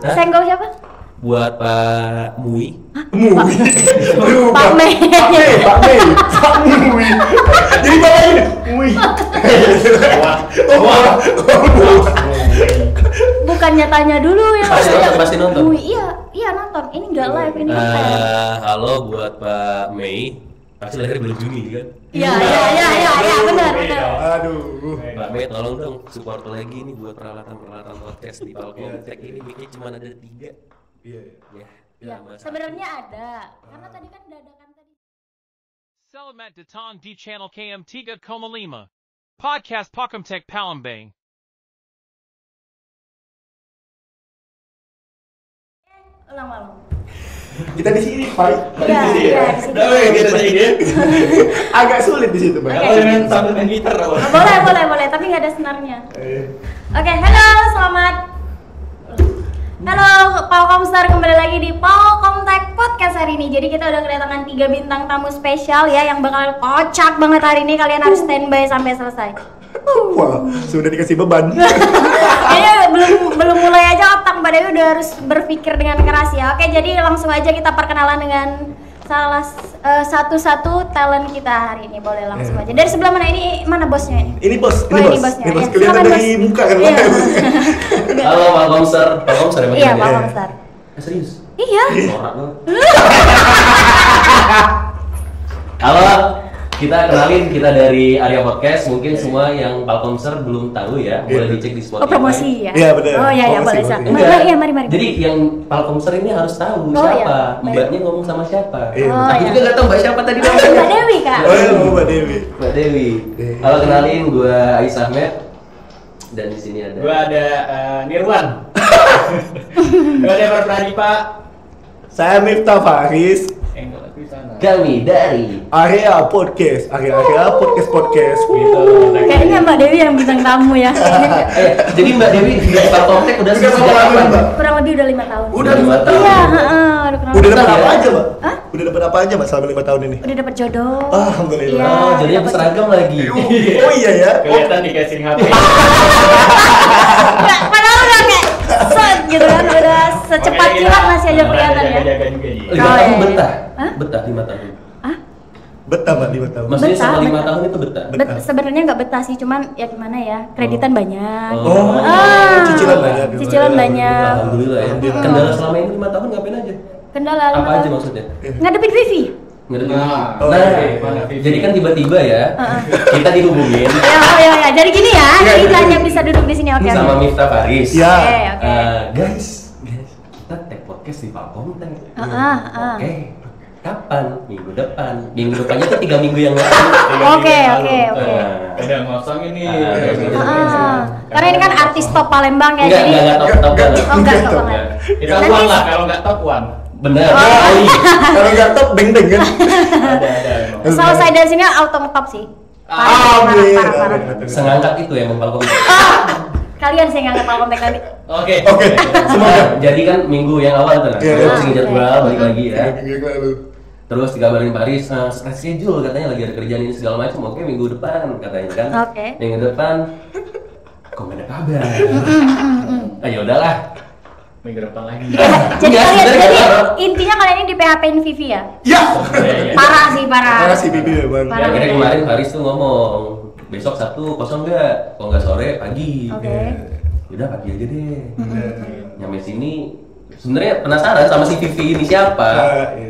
Senggol siapa? Buat Pak Mui. Pak Mei. Pak Mei. Jadi Pak Mui. Bukannya tanya dulu ya. Pasti nonton. Iya nonton. Ini nggak live, ini nonton. Halo buat Pak Mei. Pasti lahir bulan Juni kan? Iya, benar. Aduh. Pak Mei tolong dong support lagi nih buat peralatan podcast di Palcom Tech ini mic-nya cuma ada 3. Iya. Iya, sebenarnya ada. Karena tadi kan dadakan tadi. Selamat datang di channel KM3,5 Podcast Palcom Tech Palembang. Ulang. Kita di sini, Pak. Iya, di sini. Kita di sini. Agak sulit di situ, Bang. Oke. Sambil main gitar apa? Boleh, tapi nggak ada senarnya. Oke, halo, selamat. Halo, Palcomstar, kembali lagi di Palcom Tech Podcast hari ini. Jadi kita udah kedatangan 3 bintang tamu spesial ya, yang bakal kocak banget hari ini. Kalian harus standby sampai selesai. Wah, sudah dikasih beban. Kayaknya belum mulai aja otak Mbak Dewi udah harus berpikir dengan keras ya. Oke, jadi langsung aja kita perkenalan dengan salah satu talent kita hari ini. Boleh langsung aja. Dari sebelah mana ini? Mana bosnya ini? Ini bos. Ini bosnya. Ya. Kelihatan Silakan, dari bos. muka kan. Iya. Halo Palcomstar emang Iya, gimana? Palcomstar. Serius? Iya. Norak lu. Halo, kita kenalin, kita dari Arya Podcast. Mungkin semua yang Palcomstar belum tahu ya, boleh dicek di Spotify. Oh, promosi ya? Iya, benar. Oh iya, Promosi, boleh. promosi. Mari. Jadi yang Palcomstar ini harus tahu Oh, siapa, iya. Mbaknya ngomong sama siapa. Iya. Oh, Aku iya. juga nggak tahu Mbak siapa tadi. Mbak Dewi, Kak. Oh iya, Mbak Dewi. Mbak Dewi. Halo, kenalin, gua Ais Ahmed. Dan di sini ada. Gua ada Nirwan. Gua ada Pradipa. Saya Miftah Faris. Enggak di sana. Kami dari Area Podcast. Area podcast. Gitu. Kayaknya Mbak Dewi yang bintang tamu ya. jadi Mbak Dewi di Palcom Tech udah sejak kapan? Kurang lebih udah 5 tahun. Udah 5 tahun. Iya, udah kurang Udah lebih. dapat apa ya? aja, Mbak? Hah? Udah dapat apa aja, Mbak, selama 5 tahun ini? Udah dapat jodoh. Alhamdulillah. Iya, Oh, jadinya dapat berseragam lagi. Oh iya ya. Kelihatan di casing HP. Nggak, padahal udah kayak set gitu kan, udah secepat kilat masih aja kelihatan ya. Jaga juga nih. 5 Oh, tahun iya. betah. Hah? Betah 5 tahun. Betah, Mbak, 5 tahun. Maksudnya Betah, selama 5 betah. tahun itu betah. Sebenarnya nggak betah sih, cuman ya gimana ya, kreditan banyak. Oh. Cicilan banyak. Cicilan banyak. Alhamdulillah ya. Kendala selama ini 5 tahun ngapain aja? Kendala Apa lima aja tahun. maksudnya? Ngadepin Vivi. Ngerti? Nah, oh, mana Vivi? Jadi kan tiba-tiba ya, kita dihubungin Ya. Jadi gini ya, jadi hanya bisa duduk di sini, oke. sama Miftah Faris. Ya. Oke. Guys, kita tag podcast di Palcom Tech. Ah. Oke. Kapan? Minggu depan. Minggu depannya tuh 3 minggu yang lalu. Oke. Udah ngosong ini. Karena ini kan artis top Palembang ya, jadi Enggak top banget. Oh, enggak top banget. Kita uang lah, kalau nggak top uang. Bener. Kalau nggak top beng-beng kan. Ada. Selesai dari sini auto ngetop sih. Amin. Parah. Sengangkat itu ya Palcom Tech. Kalian sih nggak ngepal kontak nanti. Oke. Semoga. Jadi kan minggu yang awal tuh, Iya. terus jadwal balik lagi ya. Minggu lalu. Terus dikabarin Paris, schedule katanya lagi ada kerjaan ini segala macam. Oke, minggu depan katanya kan. Oke. Minggu depan kok nggak ada kabar. Ayo udahlah. Minggu depan lagi. Jadi Iya, kalian, sebenarnya jadi nggak intinya kalian ini di PHP-in Vivi ya? Ya. Parah sih, parah. Parah sih Bibi ya, Bang. Parah. Akhirnya kemarin Paris tuh ngomong besok Sabtu kosong nggak? Kalau nggak sore pagi. Oke. Udah pagi aja deh. Nyampe sini sebenarnya penasaran sama si Vivi ini siapa.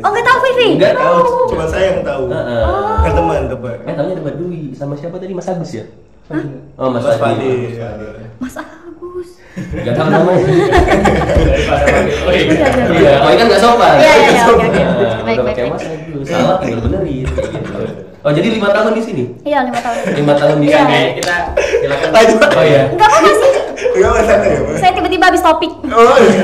Oh, nggak tahu Vivi? Nggak tahu. Cuma saya yang tahu. Heeh. Kan teman. Taunya ada Mbak Dwi sama siapa tadi, Mas Agus ya? Oh, Mas Mas Adi. Padi. Mas Agus. Gak tahu namanya. Daripada panggil. Oh iya. Iya, kalau kan nggak sopan. Iya, oke. Nah, Baik. udah pakai Mas Agus. Salah tinggal benerin kayak gitu. Oh, jadi 5 tahun di sini? Iya, 5 tahun. 5 tahun di Iya. sini. Oke, kita silakan. Lanjut. Oh iya. Enggak apa-apa sih. Enggak masalah ya, Bang. Saya tiba-tiba habis topik. Oh iya.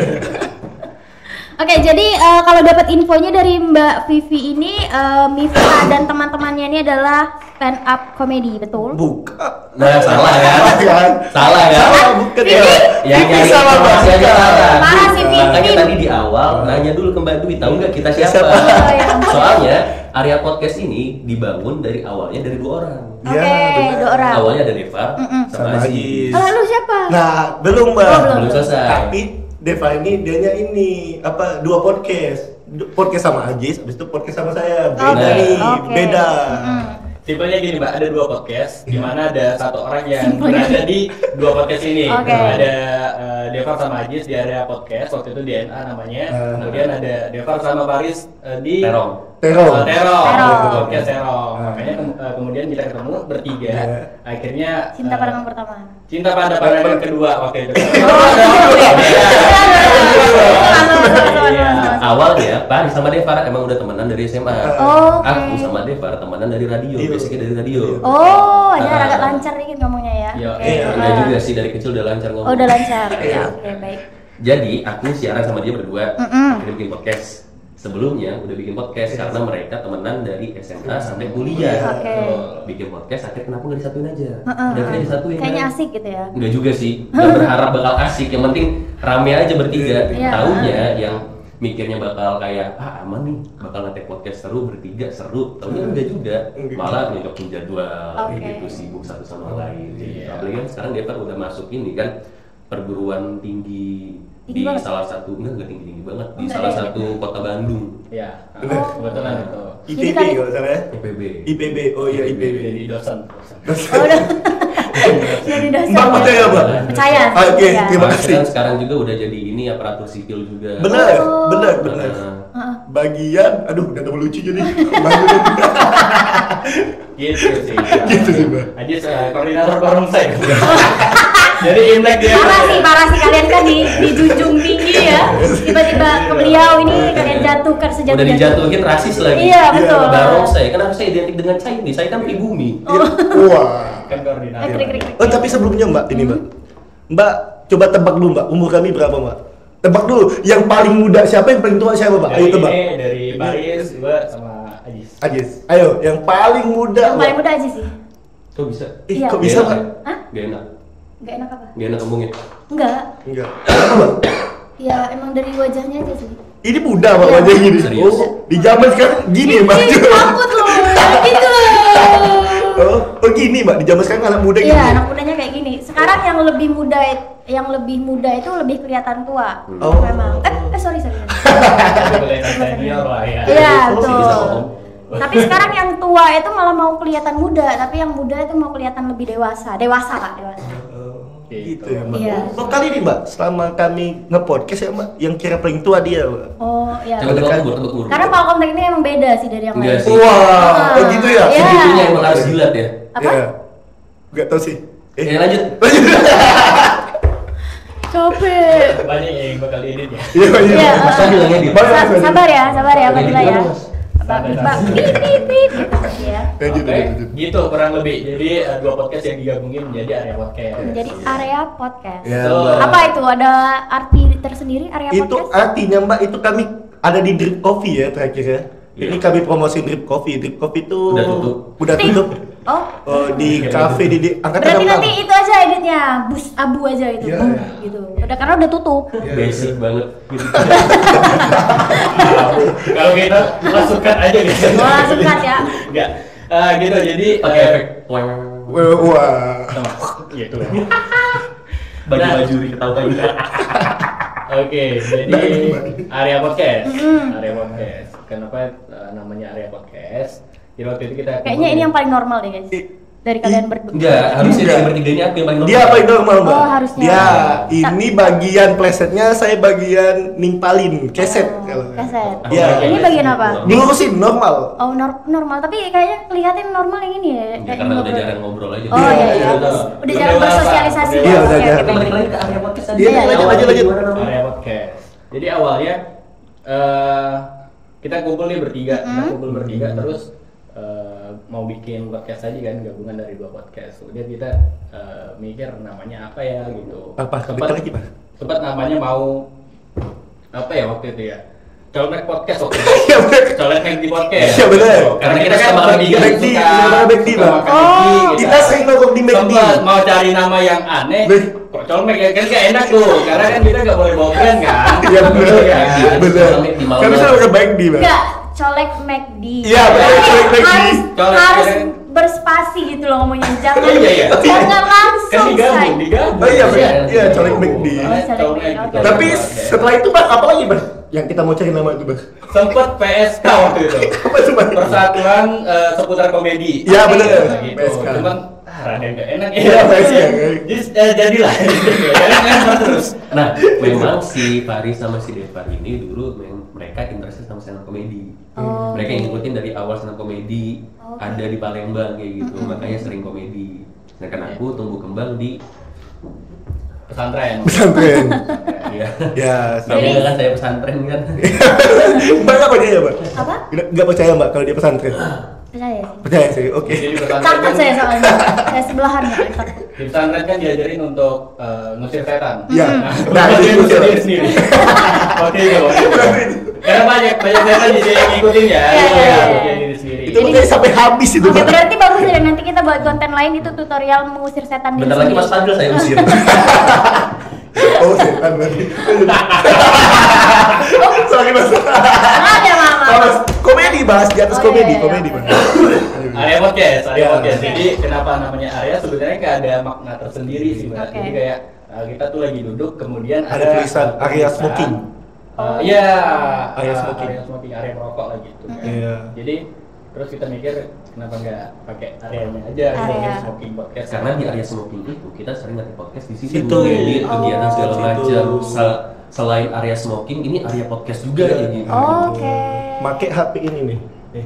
Oke, jadi kalau dapat infonya dari Mbak Vivi ini, Miftah dan teman-temannya ini adalah stand up comedy, betul? Buka. Nah, salah ya. Salah ya. Bukan Vivi? ya. Yang nyari salah informasinya Bang. salah. Parah sih, Vivi. Makanya tadi di awal nanya dulu ke Mbak Dwi, tahu nggak kita siapa? Siapa? Oh, ya. Soalnya Arya Podcast ini dibangun dari awalnya dari 2 orang. Oke, benar. 2 orang. Awalnya ada Deva Sama sama Aziz. Aziz. Lalu siapa? Nah, belum, Mbak. Oh, belum. Belum selesai. Tapi Deva ini dianya ini apa 2 podcast. Podcast sama Ajis, habis itu podcast sama saya. Beda Oke, nih, oke. beda. Simpelnya gini Mbak, ada 2 podcast di mana ada satu orang yang berada di 2 podcast ini. Oke. Ada Devar sama Ajis di area podcast, waktu itu DNA namanya. Kemudian ada Devar sama Paris di Terong. Terong. Terong. Podcast Terong. Makanya kemudian kita ketemu bertiga. Akhirnya Cinta pandangan pertama. cinta pada pandangan kedua waktu itu. Iya. Awalnya Paris sama Devar emang udah temenan dari SMA. Oke. Aku sama Devar temenan dari radio, basicnya dari radio. Oh, aja agak lancar dikit ngomongnya ya. Iya, Oke. iya. Enggak juga sih, dari kecil udah lancar ngomong. Oh, udah lancar. Ya, oke, baik. Jadi aku siaran sama dia berdua, Mm-mm. akhirnya bikin podcast. Sebelumnya udah bikin podcast karena mereka temenan dari SMA sampai kuliah. Oke. Bikin podcast, akhirnya kenapa nggak disatuin aja? Heeh. Udah kayaknya disatuin. Kayaknya kan? asik gitu ya. Enggak juga sih, nggak berharap bakal asik. Yang penting rame aja bertiga. Iya. Taunya yang mikirnya bakal kayak aman nih, bakal ngetek podcast seru bertiga seru. Taunya enggak juga, malah nyocokin jadwal Oke. kayak gitu, sibuk satu sama lain. Gitu. Iya. Apalagi kan sekarang dia udah masuk ini kan perguruan tinggi Tinggi di banget. salah satu enggak tinggi banget di Enggak, salah ya. satu kota Bandung. Iya. Bener. Kebetulan itu. Jadi IPB kali- kalau salah ya. IPB. IPB. Oh iya IPB. Jadi dosen. Oh, udah. Jadi dosen. Mbak percaya, Mbak? Percaya. Oke, percaya. terima Mas kasih. kan sekarang juga udah jadi ini aparatur sipil juga. Benar, Oh. benar, benar. Nah, Bagian, aduh, udah terlalu lucu jadi. Gitu sih. Gitu sih, Mbak. Ajis koordinator Korumsek. Jadi Imlek dia. Parah sih kalian kan di junjung tinggi ya. Tiba-tiba ke beliau ini kalian jatuh kan sejatuh. udah dijatuhin rasis lagi. Iya, betul. Barongsai, kan harusnya identik dengan Chinese. Saya kan pribumi. Iya. Wah. Kan koordinator. Krik. Oh, tapi sebelumnya Mbak, ini Mbak. Mbak, coba tebak dulu Mbak, umur kami berapa Mbak? Tebak dulu, yang paling muda siapa, yang paling tua siapa Mbak? Ayo Dari tebak. ini, dari Paris, gua sama Ajis. Ajis, ayo, yang paling muda Yang paling Mbak. muda aja sih. Kok bisa? Iya. Kok bisa Gak Mbak? enak. Hah? Gak enak. Gak enak apa? Gak enak ngomongnya. Enggak. Enggak. Kenapa Mbak? Ya emang dari wajahnya aja sih. Ini muda Mbak, Iya. wajah gini. Serius? Oh, di zaman sekarang gini Mbak. Ih, takut loh. Gitu loh. Oh gini Mbak, di zaman sekarang anak muda gini. Iya, anak mudanya kayak gini. Sekarang yang lebih muda itu lebih kelihatan tua. Oh. Memang. Sorry. Boleh senior lah ya. Iya, Oh, sih bisa betul. ngomong. Tapi sekarang yang tua itu malah mau kelihatan muda, tapi yang muda itu mau kelihatan lebih dewasa. Dewasa, Kak, dewasa. Gitu ya Mbak. Iya. Oh kali ini Mbak, selama kami nge-podcast ya Mbak, yang kira paling tua dia Mbak. Oh, iya. Coba tebak umur. Karena Pak Kontak ini emang beda sih dari yang Enggak lain. sih. Wah, oh gitu ya? Iya. Segitunya emang harus jilat ya. Apa? Iya. Gak tau sih. Lanjut. Capek. Banyak yang bakal edit ya. Iya, iya. Iya. Mas Fadil yang edit. Sabar ya, Fadila Edit ya. dulu, Mas. Mbak, pip gitu ya. Lanjut, Oke, lanjut. gitu kurang lebih. Jadi 2 podcast yang digabungin menjadi area podcast. Menjadi area podcast. Ya, So, Mbak. Apa itu? Ada arti tersendiri area Itu podcast? artinya Mbak, itu kami ada di Drip Coffee ya terakhir ya. Iya. Ini kami promosiin Drip Coffee. Drip Coffee itu Udah tutup. Udah tutup. Oh. Oh, di cafe di angkatan Berarti 66. nanti itu aja editnya, bus abu aja itu, Iya, boom, iya. gitu. Udah karena udah tutup. Basic banget. Gitu. Kalau kita masukkan aja gitu. Wah, langsung cut ya. Enggak. Gitu jadi Pakai efek. Wah. gitu. Baju-baju diketawain. Oke, jadi area podcast. Area podcast. Kenapa namanya area podcast? Jadi waktu itu kita Kayaknya ini yang paling normal deh guys. Dari kalian berdua. Enggak, harusnya Enggak. dari bertiga ini aku yang paling Dia paling normal Mbak. Oh, harusnya. Dia ini bagian plesetnya, saya bagian nimpalin keset kalau. Keset. Iya. Ini bagian apa? Dilurusin normal. Oh, normal, tapi kayaknya kelihatan normal yang ini ya. Ya, kayak karena udah ngobrol. jarang ngobrol aja. Oh iya, Iya, iya. betul. Udah jarang bersosialisasi. Iya, udah Oke, jarang. oke, Kita balik oke. lagi ke area podcast tadi. Iya, lanjut, lanjut. Gimana namanya? area podcast. Jadi awalnya kita kumpul nih bertiga, terus mau bikin podcast aja kan, gabungan dari 2 podcast. Kemudian kita mikir namanya apa ya gitu. Apa? Sempat Lagi, Pak? sempat namanya mau apa ya waktu itu ya? Colmek podcast waktu itu. Iya, bener. Colmek di podcast. Iya, bener. Karena kita kan sama bertiga McD, suka sama McD, Bang. makan Oh, McD, Kita sering nongkrong di McD. sempat mau cari nama yang aneh. Baik. Kok colmek ya kan gak enak tuh, karena kan kita gak boleh bawa brand kan. Iya bener. kan? Bener. Colmek di Malang. Kami selalu ke baik di Bang. Enggak, colek McD. Iya, betul, Tapi colek McD. Harus Colek, harus ya kan? berspasi gitu loh ngomongnya. Jangan Iya. jangan langsung Kan digabung, say. digabung. Oh iya, Iya, iya, colek McD. Oke. Tapi setelah itu Bang, apa lagi Bang? Yang kita mau cari nama itu Bang? Sempet PSK waktu itu. Apa tuh Bang? Persatuan Seputar Komedi. Iya bener. Nah, gitu. PSK. Cuman rada nggak enak Iya, PSK. Jadi jadilah. Jangan terus. Nah, memang si Faris sama si Devar ini dulu mereka interest sama stand up komedi. Oh. Mereka yang ngikutin dari awal stand up komedi, Oke. ada di Palembang kayak gitu, makanya sering komedi. Sedangkan aku tumbuh kembang di Pesantren. Pesantren. ya. Ya, Tapi kan saya pesantren kan. Mbak nggak percaya Mbak? Apa? Nggak percaya Mbak kalau dia pesantren? Percaya sih. Percaya sih, oke. Jadi pesantren Takut kan, saya soalnya. Saya sebelahan nggak takut. di pesantren kan diajarin untuk ngusir setan. Iya. Nah, Nah, dia itu ngusir dia. diri sendiri. Waktu itu. Karena banyak setan jadi yang ngikutin ya. Iya. Ngusir diri sendiri. Itu makanya sampai habis itu Oke, Mbak. berarti bagus ya nanti kita buat konten lain itu tutorial mengusir setan diri Bentar lagi sendiri. Mas Fadil saya usir. Oh, setan berarti. Sorry Mas. Maaf ya mama. Mas, komedi bahas di atas Oh, komedi, iya, iya. komedi Bang. Area podcast, area Iya. podcast. Jadi kenapa namanya area? Sebenarnya nggak ada makna tersendiri sih Mbak. Oke. Jadi kayak kita tuh lagi duduk, kemudian Ada tulisan area smoking. Iya, Area smoking. area smoking, area merokok lah gitu. Iya. Jadi terus kita mikir kenapa nggak pakai areanya aja, Area. mungkin smoking podcast. Karena di area smoking itu kita sering nge podcast di situ, Situ. jadi kegiatan Oh. segala Situ. macam. Selain area smoking, ini area podcast juga Iya. kayak gitu. Oke. Make HP ini nih.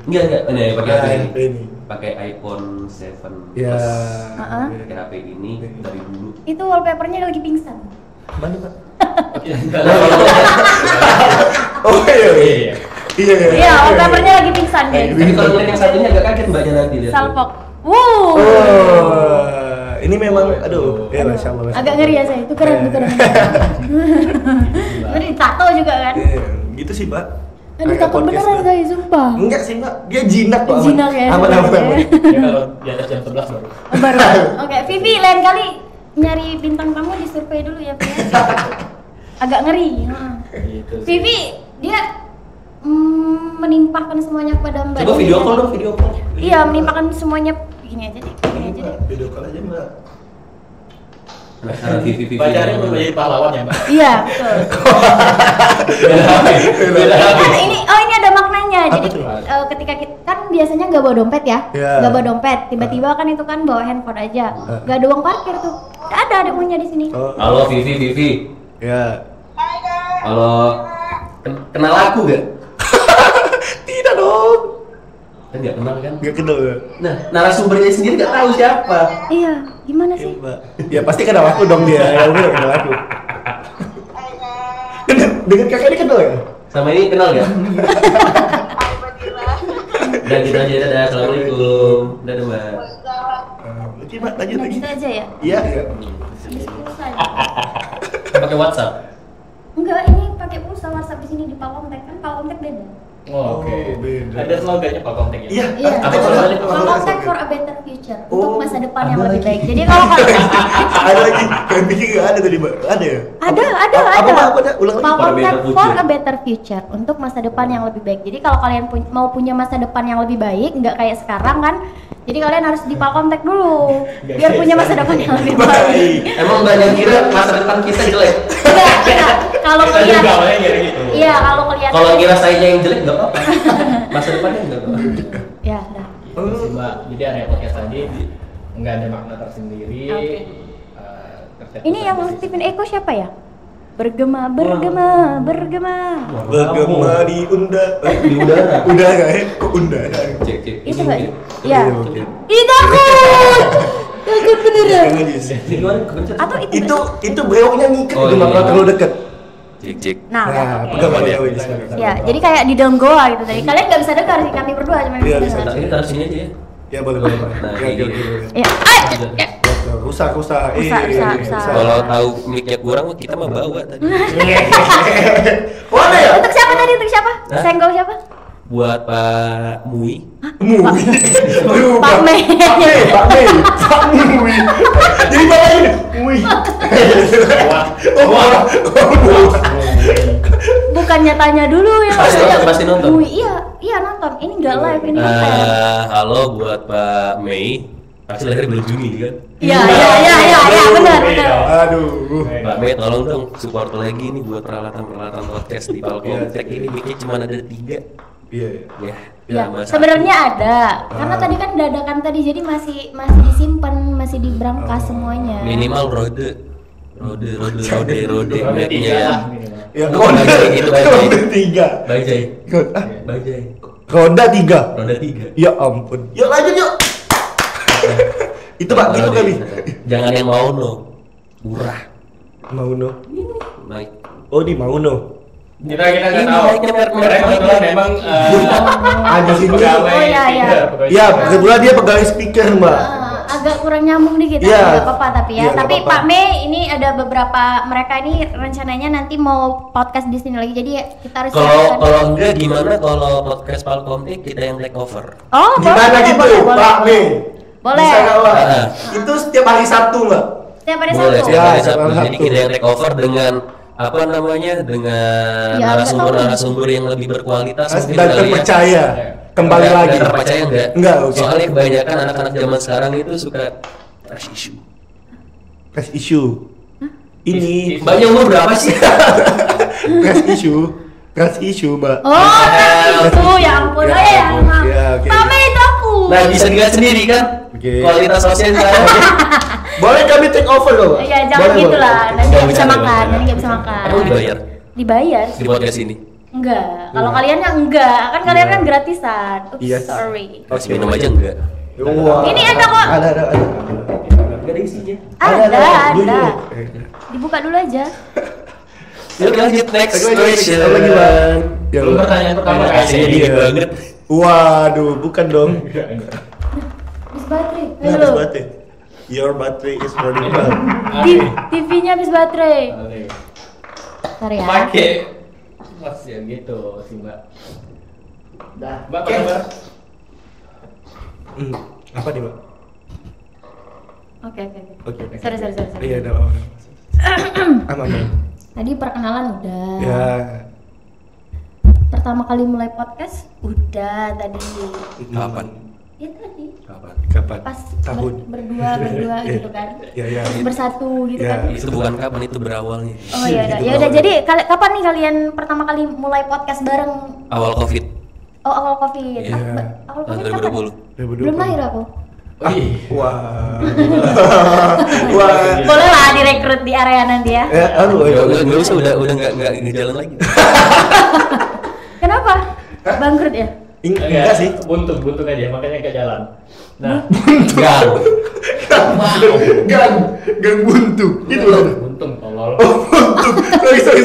Enggak, nih pakai HP ini. HP ini. Pakai iPhone 7 Ya. Plus. Heeh. Pakai HP ini dari dulu. Itu wallpapernya lagi pingsan. Mana Pak? Oke. Oh iya. Iya. Iya. Iya, wallpapernya lagi pingsan guys. Tapi kalau ngeliat yang satunya agak kaget mbaknya nanti lihat. Salpok. Oh, Wow. ini memang aduh, ya Masya Allah. Masya Agak Allah. ngeri ya saya. Tukeran. Ngeri tato juga kan. Iya, gitu sih, Mbak. Aduh Kayak takut podcast beneran tuh. saya sumpah. Enggak sih, Mbak. Dia jinak kok. aman. Jinak ya, Aman, aman, jinak aman. ya. Ya kalau di atas jam 11 baru. Oh, baru. Oke, Vivi lain kali nyari bintang tamu di survei dulu ya, Pi. Agak ngeri. Heeh. Gitu sih. Vivi dia menimpahkan semuanya kepada Mbak. Coba Dewi video ya. call dong, video call. Iya, menimpahkan semuanya gini aja deh. Gini aja deh. Video call aja, Mbak. Nah, karena Vivi Pacarnya belum jadi pahlawan ya, Mbak. Iya, betul. Kan ini ini ada maknanya. Apa Jadi tuh? ketika kita kan biasanya nggak bawa dompet ya, Iya. nggak bawa dompet. Tiba-tiba kan itu kan bawa handphone aja, nggak ada uang parkir tuh. Ada uangnya di sini. Oh, Halo Vivi. ya. Halo. Kenal aku gak? Tidak dong. Kan gak kenal kan? Enggak kenal ya. Nah, narasumbernya sendiri gak tahu siapa. Iya, gimana Iya, sih? Mbak. Ya pasti kenal aku dong dia. Ya udah kenal aku. Dengan kakak ini kenal ya? Sama ini kenal gak? Dan kita aja, dadah, assalamualaikum. Dadah mbak. Oke, Mbak, lanjut Nah, lagi. gitu aja ya. Iya, iya. Habis pulsa aja. Pakai WhatsApp. Enggak, ini pakai pulsa WhatsApp di sini di Palkomtek kan Palkomtek beda. Oh, oke. Oh, beda. Ada slogannya Pak Komtek ya? Iya. Iya, Apa slogannya? Palkomtek for a better future untuk Oh, masa depan ada yang lebih lagi. baik. Jadi kalau kalian Ada lagi. Kayak pikir nggak ada tadi, Mbak. Ada ya? ada Apa, ada? Ulang lagi. Palkomtek For a better for future. a better future untuk masa depan yang lebih baik. Jadi kalau kalian mau punya masa depan yang lebih baik, nggak kayak sekarang kan? Jadi kalian harus di Palkomtek dulu Nggak biar kayak punya masa depan yang lebih baik. Baik. Emang mbak yang kira masa depan kita jelek? Enggak. Kalau Kita juga kelihatan awalnya kira gitu. iya, kalau kelihatan Kalau kira saya yang jelek nggak apa-apa. Masa depannya nggak apa-apa. ya, dah. Gitu sih, Mbak. Jadi area podcast tadi nggak ada makna tersendiri. Oke. Tercetus Ini yang aja sih. Stephen Eko siapa ya? Bergema, bergema, bergema. Bergema di Di udara. udara ya? Kok udara? Cek. Itu Ini enggak? mungkin. Iya. Oke. Ih, takut. Takut beneran. Jangan, Jis. Ini gimana? Kepencet. Atau Itu breoknya ngikat Oh, itu Mbak, iya. kalau terlalu dekat. Cek. Nah, Nah, oke. pegang Oke. pegang Jis. Ya, jadi kayak di dalam goa gitu tadi. Kalian nggak bisa dengar sih kami berdua cuma Iya, bisa bisa. dengar. Nah, ini taruh sini aja ya. Ya boleh boleh Pak. Nah, Ya, kayak oke, gini. oke. Ya, Rusak. Rusak. Kalau tahu mic-nya kurang kita mah bawa tadi. Mana ya? Untuk siapa tadi? Untuk siapa? Hah? Senggol siapa? Buat Pak Mui. Mui. Aduh, Pak Mei. Pak Mei. Pak Mui. Jadi Bapak ini Mui. Wah. Oh, Bu bukannya tanya dulu ya. Pasti nonton. Iya nonton. Ini nggak live, ini nonton. Halo buat Pak Mei. Pasti lahir bulan Juni kan? Iya, benar. Aduh. Pak Mei tolong dong support lagi nih buat peralatan podcast di Palcom Tech ini mic-nya cuma ada 3. Iya. Ya, Mas sebenarnya ada. Karena tadi kan dadakan tadi jadi masih disimpan, masih diberangkas semuanya. minimal rode mic-nya. Ya, Roda gitu, tiga. Bajai. Roda 3. Roda 3. Ya ampun. Yuk lanjut yuk. Itu Pak, gitu kami. Jangan yang mau no. Murah. Mauno. Naik. Oh, di Mauno. Kita nggak Ini tahu. naiknya merek Karena kebetulan memang Ada sini. pegawai. Oh, iya. Ya, kebetulan dia pegawai speaker, Mbak. Agak kurang nyambung dikit, Iya. nggak apa-apa tapi ya. Iya, nggak Tapi apa-apa. Pak Mei ini ada beberapa mereka ini rencananya nanti mau podcast di sini lagi. Jadi ya, kita harus siapkan. Kalau enggak gimana kalau podcast Palcom Tech kita yang take over? Oh, Di mana gitu, Pak Mei? Boleh. Di sana, Pak. Ah. Itu setiap hari Sabtu, Mbak. Setiap hari Boleh, Sabtu. setiap hari Ya, Sabtu. setiap hari Jadi Sabtu. kita yang take over dengan apa namanya? Dengan Ya, narasumber yang lebih berkualitas mungkin Dan kali ya. terpercaya. Kembali Enggak, lagi. enggak terpercaya enggak? Enggak, oke. Soalnya kebanyakan anak-anak zaman sekarang itu suka trash issue. Press issue. Ini Mbaknya umur berapa sih? press issue. Press issue, Mbak. Oh, itu ya ampun. Ya Oh ya, ampun. maaf. Ya, oke. Pak Mei itu aku. Nah, bisa dilihat sendiri kan? Oke. Kualitas sosial saya. Boleh kami take over kok, Mbak? Ya jangan Boleh, gitu boleh. lah. Nanti nggak bisa Jangan, makan. jangan. Nanti nggak bisa makan. Emang dibayar Dibayar? di podcast ini? Enggak. Kalau kalian ya enggak. Kan kalian kan gratisan. Oops, Iya. sorry. Kasih minum aja enggak? Wah. Ini ada kok. Ada. Enggak ada isinya. Ada. Dibuka dulu aja. Yuk lanjut next Lagi, question. apa lagi, Bang? Ya, Belum pertanyaan pertama Iya, kayaknya. dingin Iya. banget. Waduh, bukan dong. Habis baterai. Nah, habis Halo. baterai. Your battery is running out. TV-nya habis baterai. Ntar ya. Pakai mas ya gitu sih Mbak. Dah, Mbak apa kabar? Apa nih, Mbak? Oke. Oke. Sorry. Iya, ada aman. Tadi perkenalan udah. Ya. Pertama kali mulai podcast udah tadi. Kapan? Ya tadi. Kapan? Pas Tahun. berdua gitu kan. Ya. Bersatu gitu Ya. kan. Itu bukan kapan, itu berawalnya. Oh iya, Itu ya udah. berawal. Jadi kapan nih kalian pertama kali mulai podcast bareng? Awal Covid. Oh awal covid. Iya. Awal Tahun covid kapan? 2020. Belum lahir aku. Wah. Wah. Boleh lah direkrut di area nanti ya. Enggak usah, udah enggak ngejalan lagi. Kenapa? Bangkrut ya? Enggak sih. Buntung aja, makanya nggak jalan. Nah, Enggak. Gang buntu. Itu loh. buntung tolol. Sorry.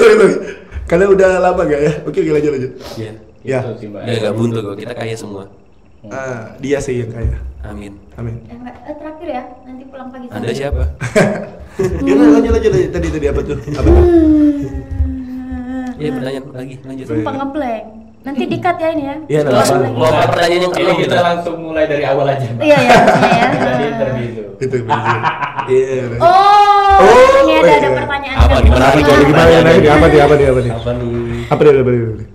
Kalian udah lama gak ya? Oke, lanjut. Iya. Ya. Itu sih Mbak. Udah enggak buntu kok, kita kaya semua. Dia sih yang kaya. Amin. Amin. Terakhir ya, nanti pulang pagi. Anda siapa? Ya, lanjut. Tadi apa tuh? Apa tuh? Iya, pertanyaan lagi, lanjut. Sumpah ngeblank. Nanti di-cut ya ini ya. Iya, nggak apa-apa. Lagi. Mau apa pertanyaan yang Ini kedua kita gitu? langsung mulai dari awal aja Mbak. Iya ya, maksudnya ya. Jadi interview itu. Itu. Iya. Oh, ini ada iya. pertanyaan. Apa, kedua. gimana? Gimana nih? Apa nih? Apa nih? Apa nih?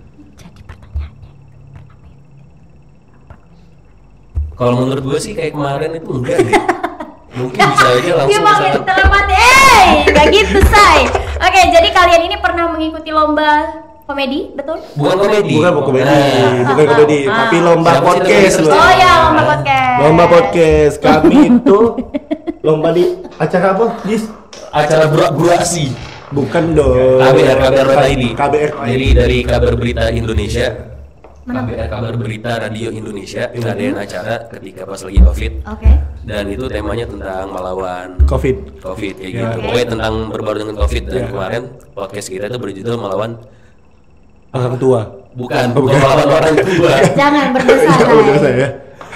Kalau menurut gue sih kayak kemarin itu enggak deh. Mungkin bisa aja Dia langsung panggil misalkan- terlambat. Nggak gitu, say. Oke, jadi kalian ini pernah mengikuti lomba komedi, betul? Bukan komedi. Bukan komedi, Nah, bukan komedi, tapi lomba Siapa sih podcast namanya? loh. Oh ya, lomba podcast. Lomba podcast. Kami itu lomba di acara apa? Jis? acara beraksi. Bukan dong. KBR ini. KBR. Jadi dari Kabar Berita Indonesia. Mana? KBR Kabar Berita Radio Indonesia ngadain acara ketika pas lagi Covid. Oke. Dan itu temanya tentang melawan Covid. Covid kayak Ya. gitu. Pokoknya tentang berbaur dengan Covid dan Ya. kemarin podcast kita itu berjudul melawan Orang tua. bukan melawan orang tua. Jangan berdosa, Ya, udah say. saya.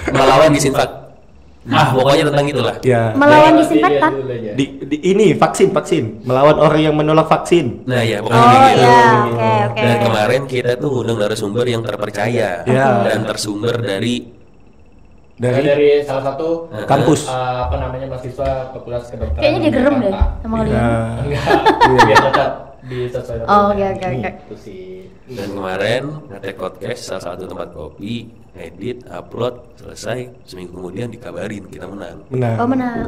Melawan disinfak. Pokoknya tentang itulah. Ya. Melawan Jadi disinfektan. dulu aja. Ini vaksin melawan orang yang menolak vaksin. Nah ya pokoknya Oh kayak gitu. ya, oke. Dan kemarin kita tuh undang narasumber yang terpercaya Ya. dan tersumber dari Dari salah satu kampus. apa namanya mahasiswa fakultas kedokteran. Kayaknya dia gerem deh Jakarta. sama kalian. Ya. Enggak, biar tetap di sesuai. Oh, oke. Itu sih. Dan kemarin ngetek podcast salah satu tempat kopi, edit, upload, selesai. Seminggu kemudian dikabarin kita menang. Menang. Oh, menang.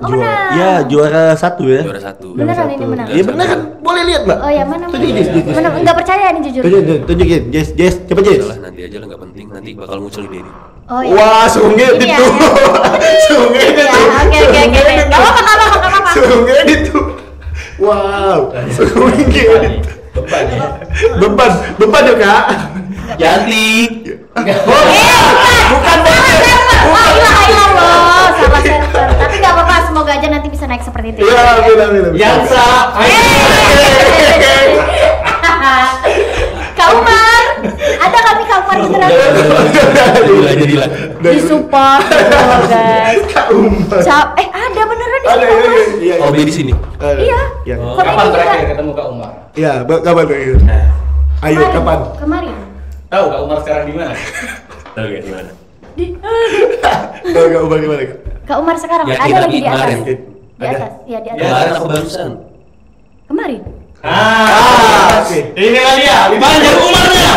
Iya, juara 1 ya. Juara 1. Beneran ini menang. Iya beneran. Boleh lihat, Mbak. Oh ya, mana? Tunjukin. Mana enggak percaya nih jujur. Tunjukin. Jess, coba Jess. Udahlah, nanti aja lah, nggak penting. Nanti bakal muncul ide ini. Oh iya. Wah, sungguh Ini ya, itu. ya. Sungguh Ya, itu. oke. Enggak apa-apa. Sungguh itu. Wow, sungguh itu. Beban ya, Kak. Janti. Bukan Wah, hilang loh. Salah server. Tapi enggak apa-apa, semoga aja nanti bisa naik seperti itu. Iya, benar. Yansa. Kak Umar, ada kami Kak Umar beneran Jadilah. disupport loh guys. Kak Umar. Ada beneran di Ada sini. iya. Oh, di sini. Iya. Iya. Oh, Komedi kapan juga. terakhir ketemu Kak Umar? Iya, kapan tuh? Ayo, kapan? Kemarin. Tahu Kak Umar sekarang di mana? Tahu gak gimana? Kak Umar gimana, Kak? Kak Umar sekarang Ya, ada kita lagi di atas. kemarin. Di Ada. atas. Iya, di atas. Kemarin aku barusan. Kemarin. Oke. Ini kan dia, panjang umurnya.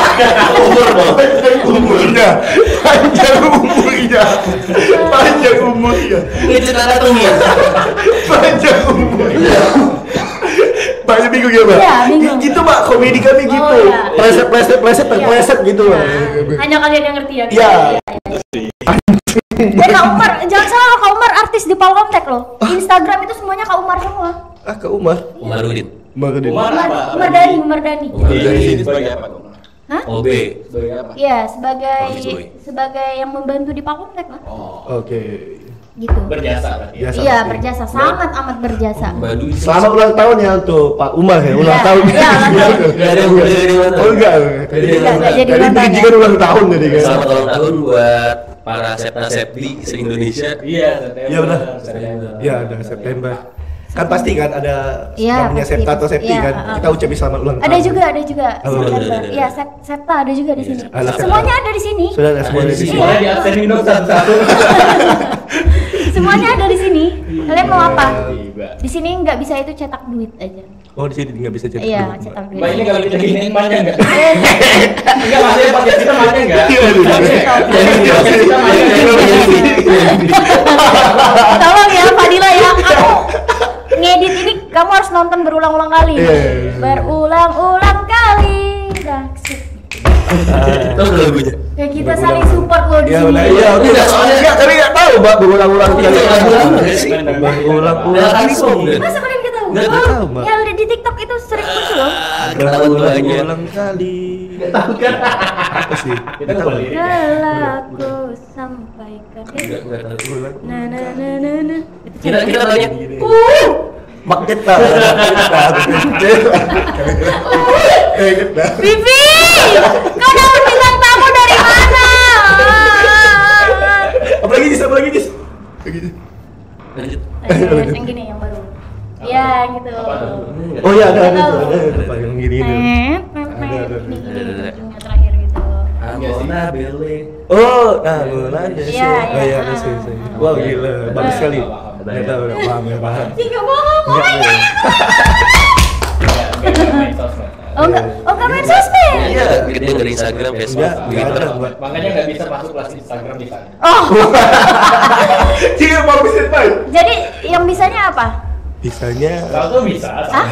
Panjang umurnya. Itu nada tunggu. Panjang umurnya. Banyak bingung ya, Mbak? Iya, bingung. Gitu, Mbak, komedi kami gitu. Oh, iya. Pleset gitu, Mbak. Hanya kalian yang ngerti ya. Iya. Kak Umar, jangan salah loh, Kak Umar artis di Palkomtek loh. Instagram itu semuanya Kak Umar semua. Ah, Kak Umar. Umarudin. Umar. Umar apa? Umar Dani. Ini sebagai apa Kak Umar? Hah? OB. Sebagai apa? Iya, sebagai Bagus, Boy. sebagai yang membantu di Palkomtek lah. Oh, Oke. Gitu. berjasa berarti ya. Biasa. Iya, berjasa, sangat amat berjasa. Badu. Selamat ulang tahun ya untuk Pak Umar ya, ulang Iya, tahun. iya, ulang tahun. Nggak ada yang ulang tahun. Oh enggak. Enggak jadi Tadi ulang tahun. berizikan ulang tahun tadi kan. Selamat ulang tahun buat para Septa-Septi se-Indonesia. Iya, September. Iya, benar. September. Iya, ada September. Kan pasti kan ada Iya, namanya pasti. Septa atau Septi Iya, kan. Kita ucapin selamat ulang tahun. Ada juga Oh, September. ada. Iya, Septa ada juga di sini. Ada Septa. Semuanya ada di sini. Sudah ada semua Ada di di sini. sini. Boleh di absenin dong satu-satu. Semuanya ada di sini. Kalian mau apa? Tiba. Di sini nggak bisa itu cetak duit aja. Oh, di sini nggak bisa cetak. Iya, dulu. cetak duit. Mbak ini kalau kita giniin panjang nggak? Enggak, maksudnya podcast kita panjang nggak? Iya, iya. Podcast kita panjang nggak? Tolong ya Fadila ya, kamu ngedit ini kamu harus nonton berulang-ulang kali. Iya. Berulang-ulang kali. Dah, sip. Tahu nggak lagunya? Ya kita saling support loh di Iya, sini. benar. Iya, udah soalnya enggak, tapi enggak tahu, Mbak, berulang-ulang Iya, kali. berulang-ulang nggak sih? Berulang-ulang. Ada song kan? Masa kalian nggak tahu? Nggak tahu, Mbak. Yang di TikTok itu sering muncul loh. Ketahuan tuh lagunya. Berulang kali. Apa sih? Kita nggak boleh lirik. Telah ku sampaikan. Nggak tahu. Nah, nah, nah, nah, nah. Itu Kita tanya. Maketa. Vivi, kau dapat bintang tamu dari mana? Apalagi Jis, apalagi Jis. Begitu. Lanjut. Yang gini yang baru. Iya gitu. Apa tuh? Oh iya ada Tahu. Apa yang gini ini. Ada. Ini ujungnya terakhir gitu. Angona Bele. Oh, nah, nanya sih. Iya, Oh iya, iya. sih. Wah, gila, bagus sekali. Nggak Enggak tahu, enggak paham, enggak paham. Ih, nggak bohong. Enggak, enggak. Nggak main sosmed. Oh nggak main sosmed. Iya, dia dari Instagram, Facebook, Enggak, enggak Twitter. ada, Mbak. Makanya nggak bisa masuk kelas Instagram di sana. Oh, Iya, bagus itu, Pak. jadi yang bisanya apa? Bisanya Kalau tuh bisa. Hah?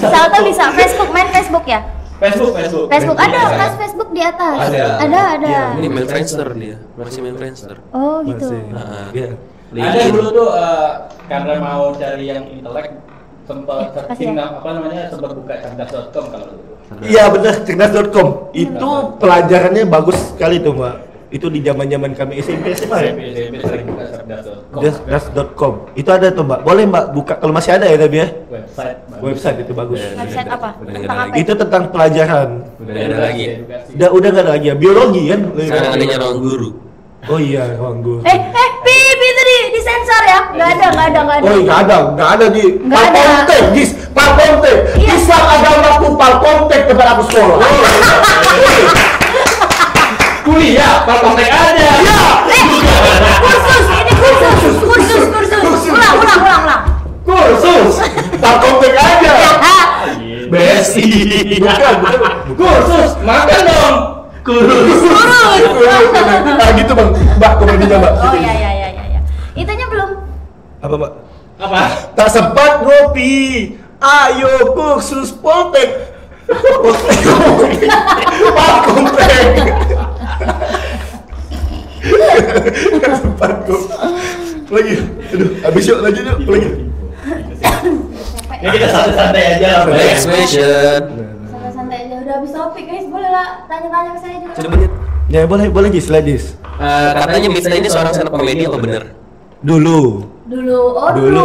Salto bisa. Facebook, main Facebook ya? Facebook. Facebook ada Bisa. kelas Facebook di atas. Ada. Ada. Ini main Friendster dia, masih main Friendster. Oh gitu. masih. Nah, Iya. Ada dulu tuh karena mau cari yang intelek sempat Kasih searching ya. apa namanya sempat buka cerdas.com kalau dulu. Iya, benar, cerdas.com. Itu pelajarannya bagus sekali tuh, Mbak. Itu di zaman-zaman kami SMP SMA ya. SMP sering buka cerdas.com. Cerdas.com. Itu ada tuh, Mbak. Boleh, Mbak, buka kalau masih ada ya, tapi ya. Website. bagus. Website itu bagus. Website apa? Udah nggak Tentang ada apa? lagi. Itu tentang pelajaran. Udah ada lagi ya? Edukasi. Udah nggak ada lagi ya. Biologi kan? Sekarang adanya ruang guru. Oh iya, ruang guru. Pipi tadi disensor ya? Nggak ada. Oh, nggak ada di Nggak ada. Palkomtek, Gis. Palkomtek. Iya. Islam agamaku Palkomtek tempat aku sekolah. Kuliah, kontak aja. Kursus, ini kursus. Ulang. Kursus. Palkomtek aja. Ah, depresi. Bukan. Kursus, makan dong. Kurus. Nah gitu bang, mbak komedinya mbak. Oh iya. Itunya belum. Apa mbak? Apa? Tak sempat ngopi, ayo kursus Poltek. Vakum tek. Tak sempat ngopi. Lagi, aduh, habis yuk lagi. Ya kita santai-santai aja. Next question. Santai-santai aja, udah habis topik guys, boleh lah tanya-tanya ke saya juga. Sudah menit. Ya boleh Jis, lah Jis. Katanya Mista ini seorang stand up comedy apa bener? Dulu. Dulu.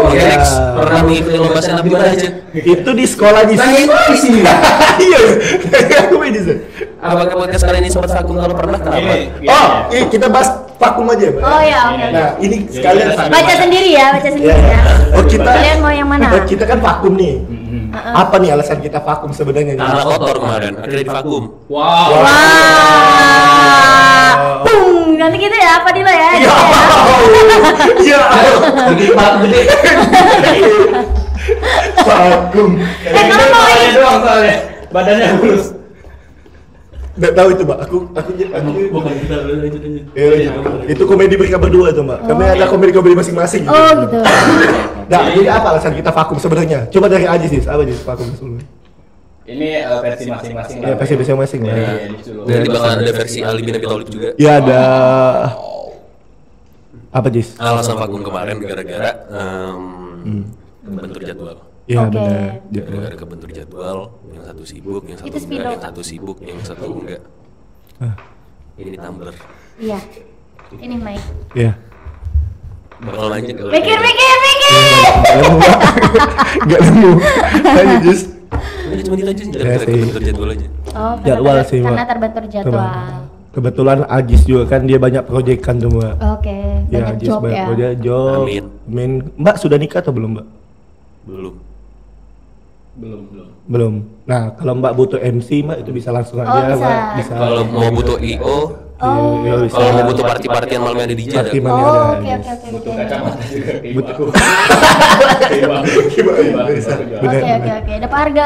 Oke, Ya. next. Pernah mengikuti lomba stand up di mana aja? Itu di sekolah Jis. Di sini. Iya, aku Jis. Apakah podcast kali ini sempat vakum kalau pernah? Kenapa? Kita bahas vakum aja, Mbak. Oh ya, oke. Nah, ini sekalian Baca sendiri ya. Ya. Oh, Kalian mau yang mana? Kita kan vakum nih. Apa nih alasan kita vakum sebenarnya? Anak kotor kemarin, akhirnya di vakum. Wow. Wah. Pung, nanti gitu ya, apa Dilo ya? Ya. Ya. Gede. Vakum. Kalau mau Badannya doang soalnya. Badannya lurus. Nggak tahu itu, Mbak. Aku Bukan kita lanjut. Ya, itu komedi mereka berdua tuh, Mbak. Kami ada komedi masing-masing. Oh gitu. Nah, jadi apa alasan kita vakum sebenarnya? Coba dari Ajis, Jis. Apa Jis vakum sebelumnya? Ini versi masing-masing Ya, versi masing-masing lah. Dari Adis dulu. Nanti bakalan ada versi Ali bin Abi Thalib juga. Ya ada apa Jis? Alasan vakum kemarin gara-gara kebentur jadwal. Ya Oke. benar. Gara-gara kebentur jadwal, yang satu sibuk, yang satu Itu enggak, Speedo. yang satu sibuk, yang satu enggak. Ini tumbler. Iya. Ini Mike. Ya. Bakal lanjut kalau Mikir. Enggak nemu. Ayo Jis. Ini cuma itu aja sih, Ya, gara-gara sih. kebentur jadwal aja. Oh, Jadwal sih, Mbak. karena terbentur jadwal. Kebetulan Ajis juga kan dia banyak proyekan tuh, Mbak. Oke, Ya, banyak Ajis job banyak ya. proyek, job. Amin. Mbak sudah nikah atau belum, Mbak? Belum. Belum. Nah, kalau Mbak butuh MC, Mbak itu bisa langsung aja, bisa. Mbak. Bisa. Kalau mau butuh IO, Oh. Iya, bisa. kalau mau butuh party-partian malamnya ada DJ ada. Party mana Oh, ada, oke. Jis. Butuh kacamata juga kayak Butuh. aku. Kayak bang. Bisa. Jual. Bener. Oke. Dapat harga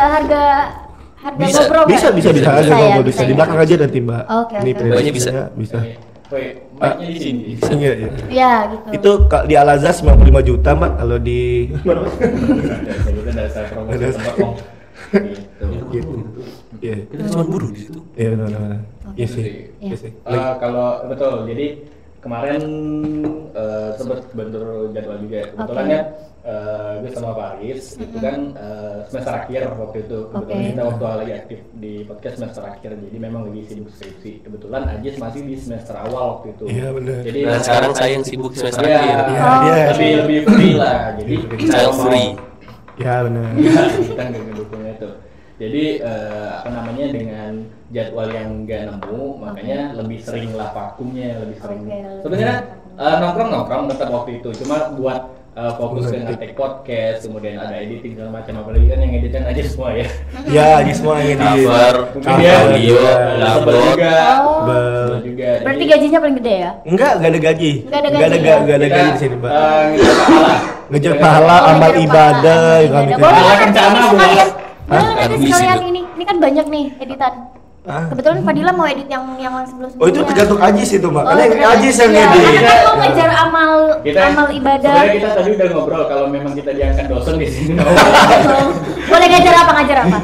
Bisa. ngobrol Bisa nggak? aja ya, ngobrol, bisa di belakang aja nanti, Mbak. Oke, Ini oke. Mbaknya bisa. Bisa. Woi, mic-nya di sini. Iya, iya. Ya, gitu. Itu di Al Azhar 95 juta, Mbak. Kalau di Kita dari saya promosi Ada. tempat om. Gitu. Iya. Kita cuma buruh di situ. Iya, benar. Iya sih. Iya. Iya sih. Kalau betul, jadi kemarin sempat bentur jadwal juga. Kebetulan Oke. kan gue sama Paris itu kan semester akhir waktu itu. Kebetulan Oke. kita waktu lagi aktif di podcast semester akhir, jadi memang lagi sibuk skripsi. Kebetulan Ajis masih di semester awal waktu itu. Iya, benar. Jadi Nah, sekarang saya yang sibuk semester Iya, akhir. Iya, dia. lebih free lah. Jadi Child free. Iya, benar. Iya, kita nggak ngedukungnya itu. Jadi apa namanya, dengan jadwal yang nggak nemu, makanya lebih sering lah vakumnya, lebih sering. Oke. Sebenarnya nongkrong tetap waktu itu, cuma buat fokus ke ngetek podcast, kemudian ada editing segala macam, apalagi kan yang editan aja semua ya. Iya, ini semua yang di Cover, Mungkin dia audio, sebel upload. juga. Oh. Sebel juga. Berarti Jadi, gajinya paling gede ya? Enggak ada gaji. Nggak ada gaji, ya? Nggak ada kita, gaji di sini, Mbak. ngejar pahala. Ngejar pahala, Oh, amal ngejar ibadah, pahala, yang kami ibadah. kerjakan. Boleh Pahala nanti kencana, sekalian. Hah? Boleh nanti Habis sekalian itu. ini kan banyak nih editan. Ah. Kebetulan Fadila mau edit yang sebelum-sebelumnya. Oh, itu tergantung Ajis itu, Mbak. Karena bener. Ajis yang Iya, edit. karena kan mau ngejar amal ibadah. Sebenarnya kita tadi udah ngobrol kalau memang kita diangkat dosen di sini. Boleh ngajar apa? Ngajar apa,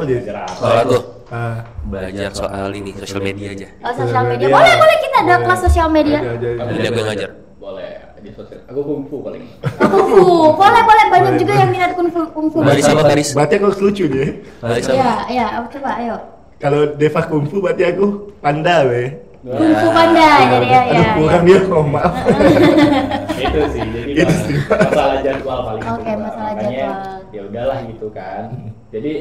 Jis? Ngajar apa? Kalau aku Ah. belajar soal ini sosial media aja. Oh, sosial media. Iya. Boleh kita ada kelas sosial media. Jadi aku yang ngajar. Boleh di sosial. Aku kungfu paling. Kungfu. Boleh banyak juga yang minat kungfu. Baris apa Baris? Berarti aku harus lucu dia. Baris apa? Iya, coba ayo. Kalau Deva kungfu berarti aku panda, weh. Kungfu panda jadi ya. Aduh, kurang dia, oh maaf. Itu sih. Jadi Itu sih. masalah jadwal paling. Oke, itu, Mbak. masalah Makanya, jadwal. Ya udahlah gitu kan. Jadi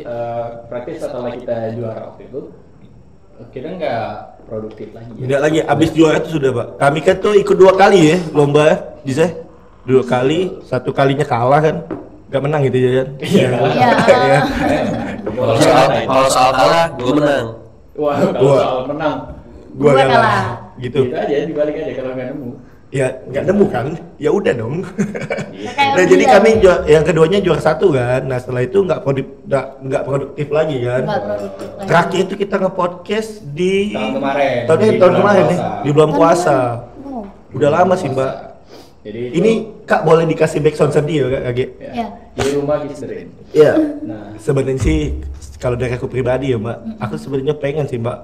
praktis setelah kita juara waktu itu kita nggak produktif lagi. Ya. Tidak lagi, abis juara itu sudah, Pak. Kami kan tuh ikut 2 kali ya lomba, bisa 2 kali, 1 kalinya kalah kan, nggak menang gitu ya kan? Iya, kalah. Iya. Kalau soal kalah, gue menang. Wah, kalau Gua. soal menang, Gua Gua kalah. kalah. Gitu. gitu aja dibalik aja kalau nggak nemu. Ya nggak nemu kan? Ya udah dong. Kayak Nah, jadi udah. kami yang keduanya juara 1 kan. Nah setelah itu nggak produktif lagi kan. Nggak produktif lagi. Terakhir itu kita nge-podcast di Tahun kemarin. tahun Di tahun bulan kemarin nih puasa. di bulan puasa. Oh. Udah lama sih Mbak. Jadi Ini Kak boleh dikasih backsound sedih ya Kak Age? Ya. Di rumah Gisderin. Iya. Nah, Sebenarnya sih kalau dari aku pribadi ya Mbak, aku sebenarnya pengen sih Mbak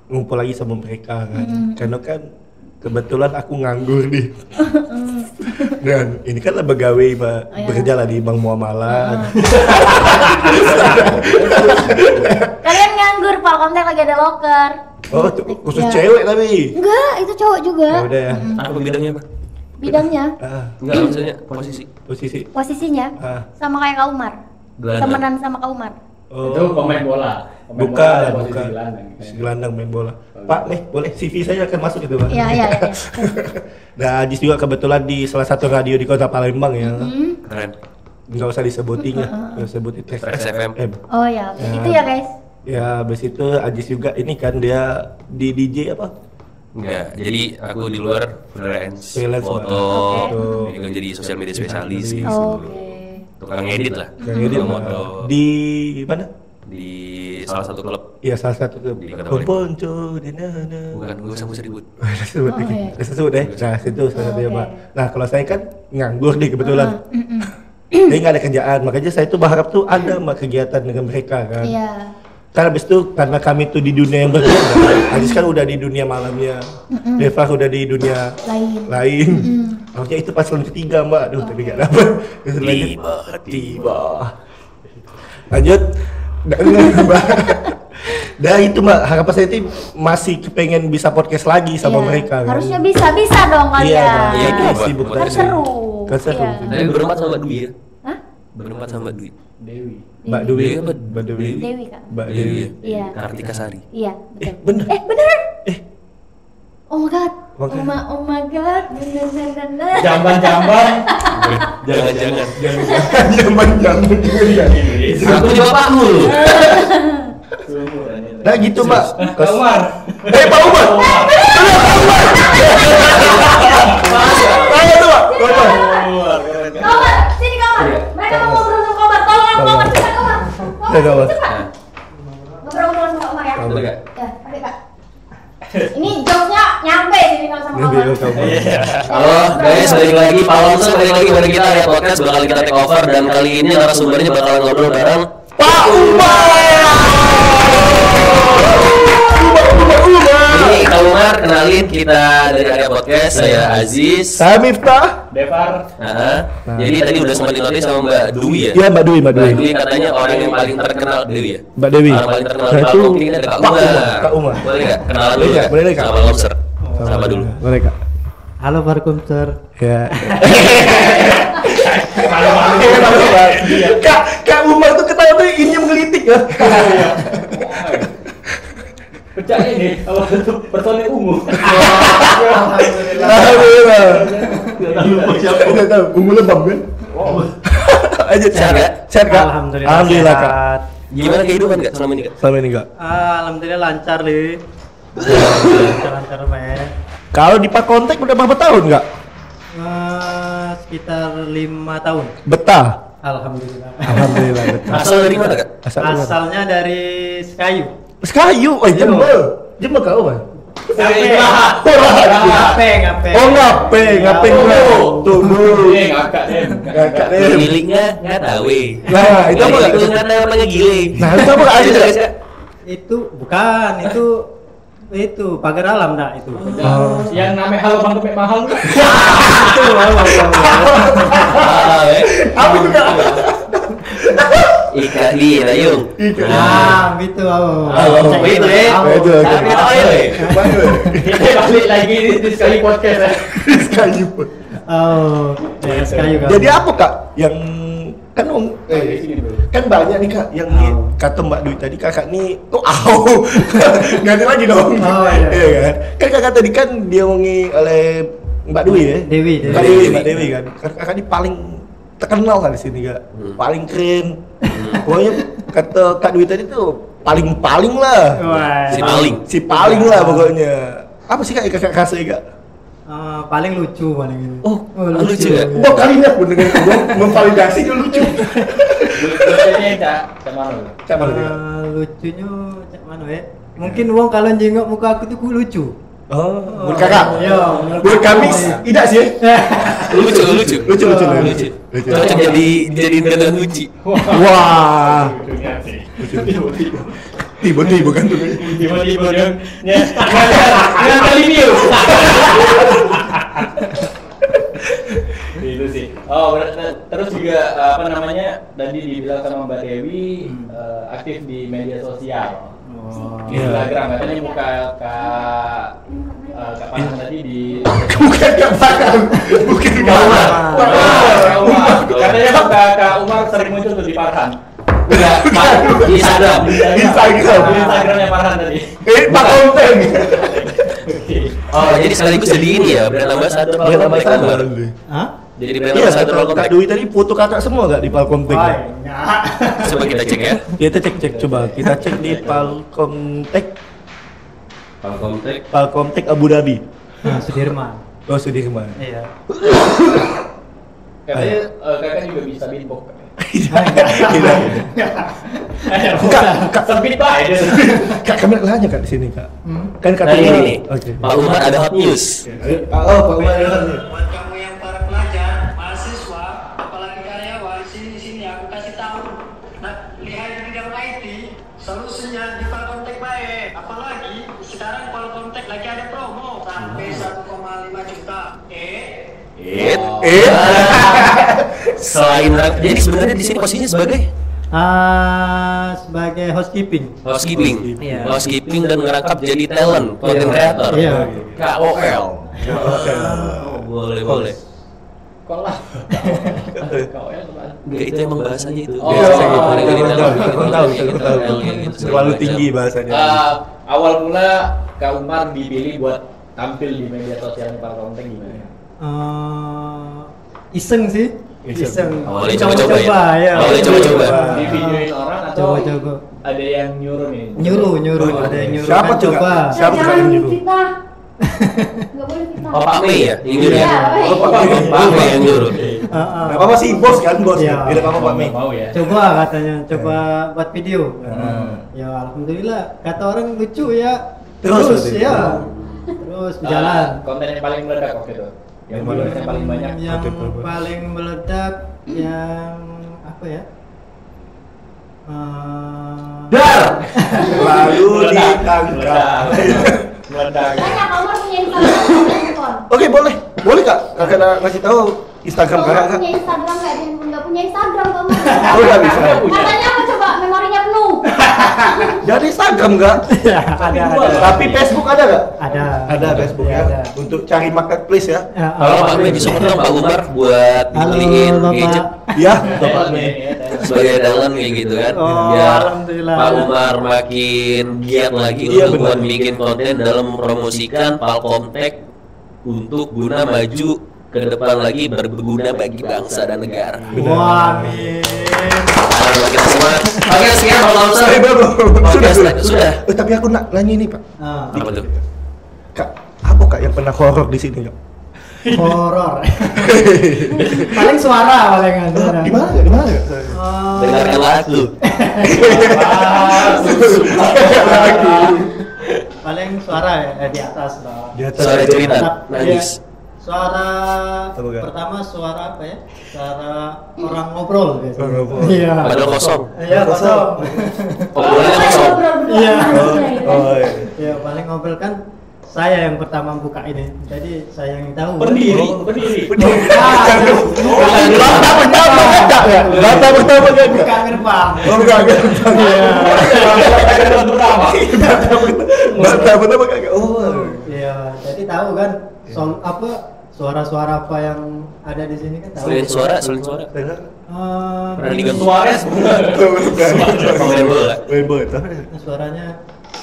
ngumpul lagi sama mereka kan. Karena kan kebetulan aku nganggur nih. Dan ini kan pegawai Mbak, iya. bekerja lah di Bank Muamalah. Kalian nganggur Pak, kontak lagi ada loker. Oh, tuh, khusus Ya. cewek tapi. Enggak, itu cowok juga. Ya udah ya. Apa bidangnya apa? Bidangnya, Enggak, maksudnya posisi. Posisi. posisinya Ah. sama kayak Kak Umar. Gelandang. Temenan sama Kak Umar. itu pemain bola. Pemain bola Bukan, ada posisi bukan. gelandang. Si gelandang main bola. Pak, nih boleh CV saya akan masuk itu Pak. Iya, iya, iya. Nah, Ajis juga kebetulan di salah satu radio di kota Palembang ya. Keren. Nggak usah disebutin ya, nggak sebutin Trax Trax FM. Oh ya, oke. Ya. Itu ya guys. Ya, habis itu Ajis juga ini kan dia di DJ apa? Enggak, jadi aku di luar freelance, Freelance, foto, Oke. juga jadi sosial media spesialis gitu. Oke. Tukang edit lah. Yang ini Tukang moto. di mana? Di salah satu klub. Ya salah satu tuh. Di Kota Palembang. Ponco di nana. Bukan, gue usah ribut. Sebut Oh, iya. sebut deh. Nah, situ salah satunya, Oke. Pak. Nah, kalau saya kan nganggur nih kebetulan. Jadi nggak ada kerjaan, makanya saya tuh berharap tuh ada Mbak kegiatan dengan mereka kan. Iya. Karena habis itu karena kami tuh di dunia yang berbeda. Ajis kan udah di dunia malamnya. Deva udah di dunia lain. Harusnya itu paslon ketiga Mbak. Aduh, tapi nggak dapet. Terus lanjut. Tiba. Lanjut. Mbak. Dah itu Mbak, harapan saya itu masih kepengen bisa podcast lagi sama Iya. mereka kan. Harusnya bisa dong Iya, kalian. Bang. Iya, Itu buat- sibuk buat- Kan tadi. seru. Kan seru. Iya. Tapi berempat sama Mbak Dwi ya? Hah? Berempat sama Mbak Dwi. Dewi. Mbak Dewi Dewi apa? Mbak Dewi. Dewi Kak. Mbak Dewi Dewi. ya? Iya. Kartika Sari. Iya, betul. Bener. Beneran? Eh. Oh my god. Oh my God. Oh my god. Bener. Jamban-jamban. Jangan-jangan. Jangan Aku di bapakmu lu. Nah gitu Mbak. Kak Umar. Pak Umar. Ayo tuh Pak. Komar, sini Komar. Mereka mau ngobrol sama Komar. Tolong Komar, cepat Komar. Ya, Komar. Cepat. Ngobrol sama Komar ya. Betul, Kak? Ya, oke Kak. Ini jokesnya nyampe sini kalau sama Komar. Halo guys, balik lagi Pak Lomser, balik lagi bareng kita ada podcast bakal kita take over dan kali ini narasumbernya bakalan ngobrol bareng Pak Umar. Ini Kak Umar, kenalin kita dari area podcast, saya Aziz. Saya Miftah. Devar. Jadi tadi udah sempat dinotis sama Mbak Dwi ya? Iya Mbak Dewi, Mbak Mbak Dewi. Dwi katanya orang yang paling terkenal Dewi ya? Mbak Dewi. Orang paling terkenal Nah, di itu Palembang ini ada Kak Pak Umar. Umar, Kak Umar. Boleh nggak? Kenalan dulu Boleh, nggak? boleh, Kak. Sama Pak Lomser. Sama dulu. Boleh Kak. Halo Parkumser. Ya. Kak Umar tuh ketawa tuh ini menggelitik ya. Pecah ini. Kalau itu personil ungu. Alhamdulillah. Udah tahu, ungu lebam kan? Aja Sehat nggak? Sehat Kak? Alhamdulillah. Alhamdulillah Kak. sehat. Gimana kehidupan Kak selama ini Kak? Selama ini Kak. Alhamdulillah lancar deh. Lancar men. Kalau di Pak Kontek udah berapa tahun Kak? Sekitar 5 tahun. Betah. Alhamdulillah. Alhamdulillah betah. Asal dari mana Kak? Asal Umar. Asalnya dari Sekayu. Sekayu, Jember. Jember Kak Umar. Ngape. Oh ngape dulu. Tuh dulu. Ngakak deh. Kakak deh. Giling nggak tahu. Nah, itu apa Kak? Itu nggak tahu namanya giling. Nah, itu apa Kak? Aja Kak. Itu bukan, itu pagar alam dah itu. Yang namanya halo bang Tepek mahal. Itu Apa itu Kak? Ikan di Dayung. Nah, gitu. Oh, itu deh. Itu, oke. Tapi tahu ya. Kita balik lagi di sekali podcast ya. Sekayu. Oh, ya, Sekayu kan. Jadi apa Kak? Yang kan kan banyak nih Kak yang kata Mbak Dwi tadi kakak nih ganti lagi dong. Oh, iya. Kan kakak tadi kan diomongin oleh Mbak Dwi ya. Dewi. Mbak Dewi kan. Kakak ini paling terkenal kan di sini Kak. Paling keren. Pokoknya kata Kak Dwi tadi tuh paling lah. Wah. Si paling. Si paling lah pokoknya. Apa sih Kak yang kakak kasih Kak? paling lucu paling ini. Oh, lucu ya? Wah, kali ini aku dengan memvalidasi dia lucu. Lucunya cak mana? Cak mana dia? Lucunya cak mana ya? Mungkin wong kalau jengok muka aku tuh lucu. Oh, menurut kakak? Iya. Menurut kami tidak sih. Lucu. Lucu. Cocok jadi dengan uji. Wah. Lucunya sih. Tiba-tiba kan tuh. Tiba-tiba dong. Nggak kali view. Itu sih. Oh, terus juga apa namanya? Tadi dibilang sama Mbak Dewi aktif di media sosial. Di Instagram katanya muka Kak Farhan tadi di Bukan Kak Farhan. Bukan Kak Umar. Katanya muka Kak Umar sering muncul tuh di Farhan. Enggak, di Instagram. Instagramnya Farhan tadi. Pak konten. Oh, jadi sekaligus jadi ini ya, brand ambassador Palcom Tech Umar. Hah? Jadi brand Iya, ambassador Palcom Kak Tech. Dwi tadi foto kakak semua gak di Palcom Tech? Banyak. Coba kita cek ya. Kita cek coba. Kita cek di Palcom Tech. Palcom Tech Abu Dhabi. Nah, Sudirman. Oh, Sudirman. Iya. Katanya kakak juga bisa beatbox. Tidak. Kak sempit banget. Kak, kami nanya Kak di sini Kak. Kan Nah katanya ini nih, Oke. Pak Umar ada hot news. Oh, Pak Umar ada hot news. Buat kamu yang para pelajar, mahasiswa, apalagi karyawan, sini aku kasih tahu. Nah, lihat di bidang IT, solusinya di Palcom Tech baik. Apalagi sekarang Palcom Tech lagi ada promo sampai 1,5 juta. Selain jadi sebenarnya di sini posisinya sebagai Sebagai housekeeping. Iya. housekeeping dan ngerangkap jadi talent, content creator. Iya. KOL. Boleh. Kolah. KOL kemana? Enggak, itu emang bahasanya itu. Oh, Biasanya gitu. oh, Jadi oh, talent, Aku tahu. gitu, Terlalu segala tinggi macam. bahasanya. Awal mula Kak Umar dipilih buat tampil di media sosialnya Palcom Tech gimana? Iseng sih. Iseng. Awalnya coba-coba ya? ya. Awalnya coba-coba. Di videoin orang atau Coba-coba. ada yang nyuruh nih? Nyuruh, ada yang nyuruh. Siapa kan tuh, coba. Kak? Siapa tuh Kak yang nyuruh? Fitnah. Nggak boleh fitnah. Oh, Pak Mei ya? Yang nyuruh ya? Iya, Oh, Pak Mei. Pak Mei yang nyuruh. Gak apa-apa sih, bos kan, bos. Iya. Tidak apa-apa Pak Mei. Mau ya? Coba katanya, coba buat video. Ya alhamdulillah, kata orang lucu ya. Terus berarti? ya. Terus berjalan. Konten yang paling meledak waktu itu? Yang viewersnya paling banyak? Yang Oke, Pak. paling meledak yang apa ya? Dar! Lalu ditangkap. Meledak. Banyak, Omar punya Instagram nggak? Oke, boleh. Boleh Kak. Kakak ngasih tahu Instagram Omar kakak Kak. punya Instagram nggak punya Instagram Omar. Oh, nggak bisa. Katanya apa coba? Memorinya penuh. Jadi Instagram nggak? ada. Tapi Facebook ada nggak? Ada. Ada Facebook ya. Ada. Untuk cari marketplace ya. Kalau Pak Mei bisa dong Pak Umar buat Halo dibeliin Bapak. gadget Iya, Bapak Mei. sebagai talent kayak gitu kan, Oh, biar alhamdulillah. Pak Umar makin giat lagi Iya, untuk benar. bikin konten dalam mempromosikan Palcom Tech untuk guna maju ke depan lagi berguna bagi bangsa dan negara. Wah, amin. Halo kita semua. Oke sekian Pak Umar. Sudah. Tapi aku nak nanya ini Pak. Apa tuh? Kak, apa Kak yang pernah horor di sini Kak? Horor. Paling suara palingan. suara. Di mana Kak? Di mana Kak? Dengarkan lagu. Paling suara ya di atas lah. Di atas. Suara cerita, Iya. nangis. Suara Apa, Kak? pertama suara apa ya? Suara orang ngobrol biasanya. Orang ngobrol. Iya. Padahal kosong. Iya, kosong. Obrolannya kosong. Iya. Oh, iya. Ya, paling ngobrol kan saya yang pertama buka ini. Jadi saya yang tahu. Berdiri. Bata pertama enggak ya? Bata pertama enggak? Buka gerbang. Oh, enggak. Bata pertama enggak? Oh. Iya, jadi tahu kan suara-suara apa yang ada di sini kan tahu. Selain suara. Pernah diganti Suarez. Main bola. Suaranya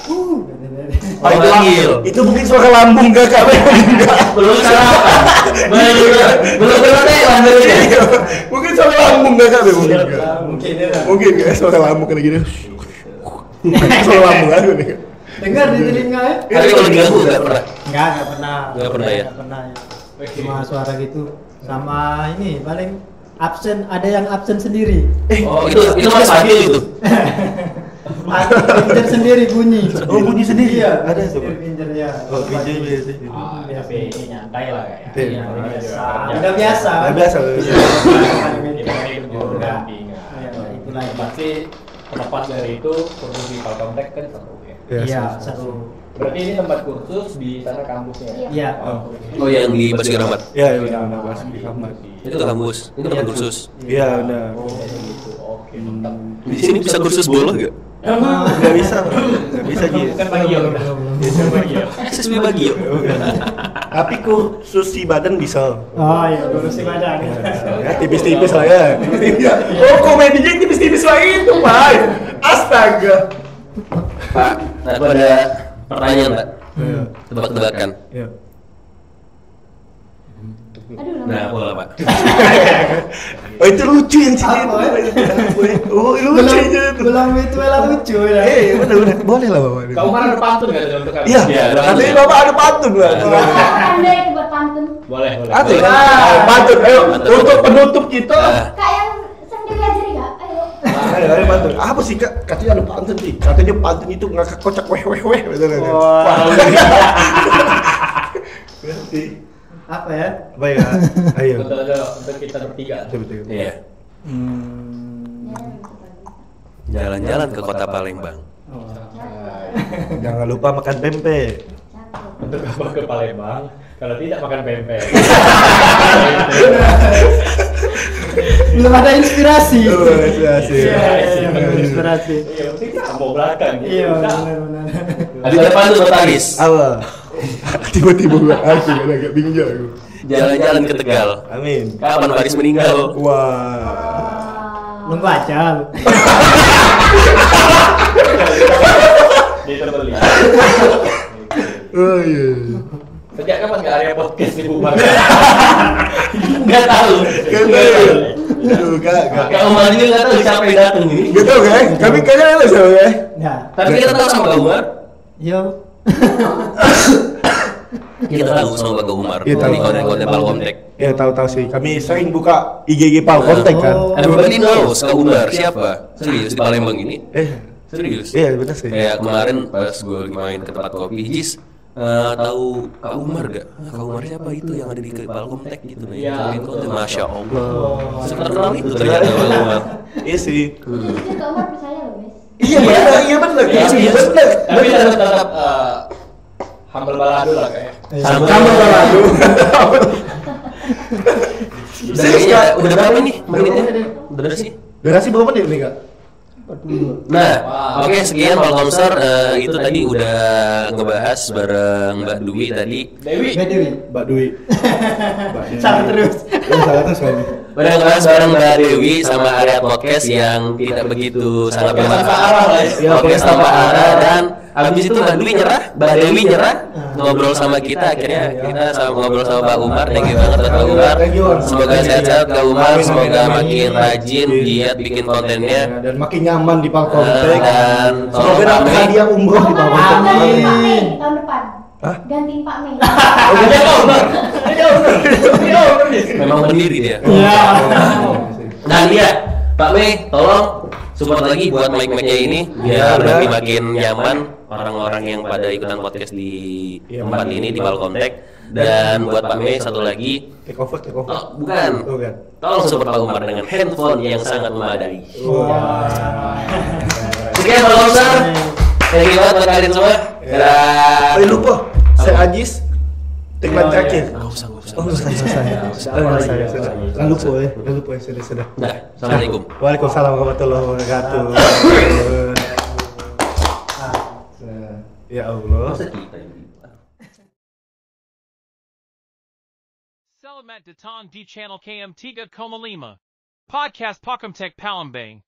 Oh, itu Panggil. itu mungkin suara lambung Kak. Belum salah apa? Belum deh lambung ini. Mungkin suara lambung Kak mungkin. mungkin ya. Mungkin kayak suara lambung kayak gini. Suara lambung aduh nih. Dengar di telinga ya. Tapi kalau diganggu nggak pernah. Enggak pernah. Nggak pernah ya? Nggak pernah. Cuma suara gitu. Sama ini paling absen, ada yang absen sendiri. Oh, itu Mas Fadil itu. Pinjer sendiri bunyi. Oh, bunyi sendiri? Iya, Ada sendiri coba. pinjernya. Oh, pinjam biasa. Tapi ini nyantai lah kayak. Iya. Udah biasa. Udah biasa. Itulah yang Pasti terlepas dari itu kursus di Palkomtek kan seru ya. Iya, seru. Berarti ini tempat kursus di sana kampusnya ya? Iya. Oh, yang di Basuki Rahmat. Iya, benar Mas di kamar. Itu kampus. Itu tempat kursus. Iya, benar. Jadi gitu. Oke, mantap. Di sini bisa kursus bola nggak? Enggak bisa. Enggak bisa Ji. Kan pagi ya udah. Pagi ya. SSB bagi yuk. Tapi kursus si badan bisa. Oh iya, kursi badan. Ya, tipis-tipis lah ya. Oh, komedinya tipis-tipis lah itu, Pak. Astaga. Pak, aku ada pertanyaan Pak. Iya. Tebak-tebakan. Iya. Aduh, Nah, boleh Pak. Oh, itu lucu yang sini. Apa, Oh, lucu itu. Belum itu lah lucu ya. Benar. Boleh lah, Bapak. Kau mana ada pantun nggak untuk kami? Iya, Iya, katanya Bapak ada pantun lah. Anda itu buat pantun. Boleh, boleh. Ada Boleh. pantun. Ayo, Pantun. untuk penutup kita. Kak yang sendiri aja nih kak, ayo. Ayo pantun. Apa sih Kak? Katanya ada pantun sih. Katanya pantun itu ngakak kocak weh. Betul kan? Wah. Berarti Apa ya? apa ya? Ayo. Untuk kita bertiga. Betul. Iya. Jalan-jalan ke kota Palembang. Jangan lupa makan tempe. Untuk apa ke Palembang? Kalau tidak makan pempek. Belum ada inspirasi. Inspirasi. Inspirasi. Iya, mesti kita mau belakang. Iya, benar. Ada pantun buat Aris. Awal. Tiba-tiba aku agak bingung juga aku. Jalan-jalan ke Tegal. Amin. Kapan Faris meninggal? Wah. Nunggu aja. Di terbeli. Oh iya. Sejak kapan nggak area podcast dibubarkan? Nggak tahu. Aduh, Kak. Kak Umar juga nggak tahu siapa yang datang ini. Gak tau kan? Kami kayaknya ada sama ya. Nah, Tapi kita tahu sama Kak Umar. yo. Kita tahu sama Kak Umar. Iya, tahu. Di konten-konten Palkomtek. Ya tahu sih. Kami sering buka IG Palkomtek kan. Everybody knows Kak Umar siapa? Serius di Palembang ini? Serius? Iya benar sih. Kayak kemarin pas gue lagi main ke tempat kopi, Jis, tahu Kak Umar gak? Kak Umar siapa itu yang ada di Palkomtek gitu? Iya, Bikin konten, betul. Masya Allah. Seterkenal itu ternyata Kak Umar. Iya sih. Jujur Kak Umar percaya loh guys. Iya benar. Iya, Benar. Tapi tetap humble balado lah kayak. Sama balado. Udah berapa ini menitnya? Bener sih? Durasi berapa menit nih Kak? Nah, oke sekian Palkomser. Itu tadi udah ngebahas bareng Mbak Dwi tadi. Dewi. Mbak Dwi. Salah terus. Salah terus kami. Udah ngebahas bareng Mbak Dewi sama area podcast yang tidak begitu sangat bermanfaat. Podcast tanpa arah, dan habis itu Mbak Dwi nyerah, Mbak Dewi nyerah, ngobrol sama kita. Akhirnya kita ngobrol sama Pak Umar. Thank you banget buat Pak Umar. Semoga sehat-sehat Kak Umar, semoga makin rajin giat bikin kontennya. Dan makin nyaman di Palkomtek. Dan Semoga dapat hadiah umroh di Palkomtek. Gantiin Pak Mei tahun depan. Hah? Gantiin Pak Mei. memang pendiri dia. Iya. Dan dia, Pak Mei, tolong support lagi buat mic-mic-nya ini biar lebih makin nyaman orang-orang yang pada ikutan podcast di tempat ini di Palkomtek. Dan buat Pak Mei satu lagi, Take over. bukan, Bukan. tolong support Pak Umar dengan handphone yang sangat memadai. Wah. Sekian Palkomser, thank you banget buat kalian semua. Dadah. Oh, lupa. Saya Ajis. Tagline terakhir. Nggak usah. Oh, selesai. Jangan lupa ya. Sudah. Dah, assalamualaikum. Waalaikumsalam warahmatullahi wabarakatuh. Ya Allah. Salamat Datang di Channel KM Tiga Komalima. Podcast Pakumtek Palembang.